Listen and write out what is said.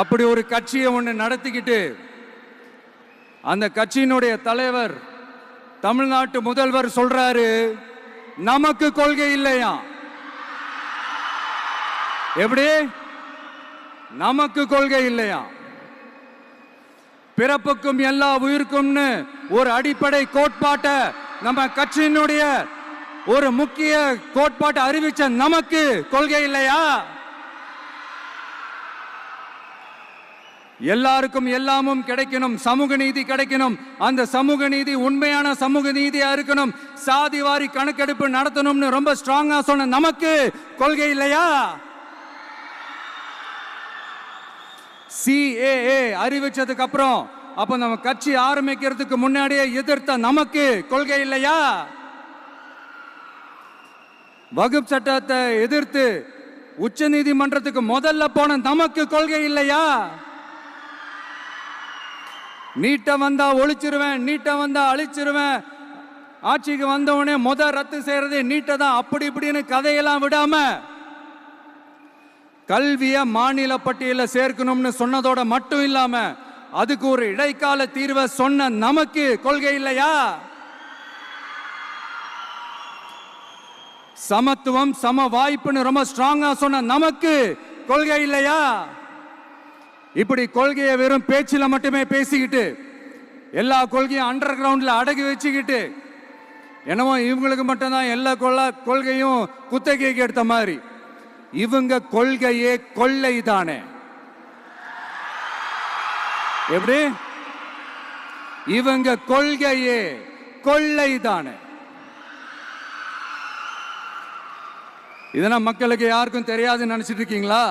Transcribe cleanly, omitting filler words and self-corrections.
அப்படி ஒரு கட்சியை ஒன்று நடத்திக்கிட்டு அந்த கட்சியினுடைய தலைவர் தமிழ்நாட்டு முதல்வர் சொல்றாரு, நமக்கு கொள்கை இல்லையா? எப்படி? நமக்கு கொள்கை இல்லையா? பிறப்புக்கும் எல்லா உயிருக்கும்னு ஒரு அடிப்படை கோட்பாட்டை நம்ம கட்சியினுடைய ஒரு முக்கிய கோட்பாட்டை அறிவிச்ச நமக்கு கொள்கை இல்லையா? எல்லாருக்கும் எல்லாமும் கிடைக்கணும், சமூக நீதி கிடைக்கணும், அந்த சமூக நீதி உண்மையான சமூக நீதியா இருக்கணும், சாதிவாரி கணக்கெடுப்பு நடத்தணும்னு ரொம்ப ஸ்ட்ராங்கா சொன்ன நமக்கு கொள்கை இல்லையா? CAA அறிவிச்சதுக்கு அப்புறம் அப்ப நம்ம கட்சி ஆரம்பிக்கிறதுக்கு முன்னாடியே எதிர்த்த நமக்கு கொள்கை இல்லையா? வகுப்பு சட்டத்தை எதிர்த்து உச்ச நீதிமன்றத்துக்கு முதல்ல போன நமக்கு கொள்கை இல்லையா? நீட்ட வந்தா ஒழிச்சிருவேன், நீட்ட வந்தா அழிச்சிருவேன், ஆட்சிக்கு வந்தவனே ரத்து செய்யறதே நீட்ட தான், அப்படி இப்படின்னு கதையெல்லாம் விடாம கல்விய மாநில பட்டியல சேர்க்கணும்னு சொன்னதோட மட்டும் இல்லாம அதுக்கு ஒரு இடைக்கால தீர்வை சொன்ன நமக்கு கொள்கை இல்லையா? சமத்துவம் சம வாய்ப்புன்னு ரொம்ப ஸ்ட்ராங்கா சொன்ன நமக்கு கொள்கை இல்லையா? இப்படி கொள்கையை வெறும் பேச்சில மட்டுமே பேசிக்கிட்டு எல்லா கொள்கையும் அண்டர் கிரவுண்ட்ல அடக்கி வச்சுக்கிட்டு என்னவோ இவங்களுக்கு மட்டும்தான் எல்லா கொள்கையும் குத்தகைக்கு எடுத்த மாதிரி, இவங்க கொள்கையே கொள்ளை தானே. எப்படி? இவங்க கொள்கையே கொள்ளை தானே. இதெல்லாம் மக்களுக்கு யாருக்கும் தெரியாதுன்னு நினைச்சிட்டு இருக்கீங்களா?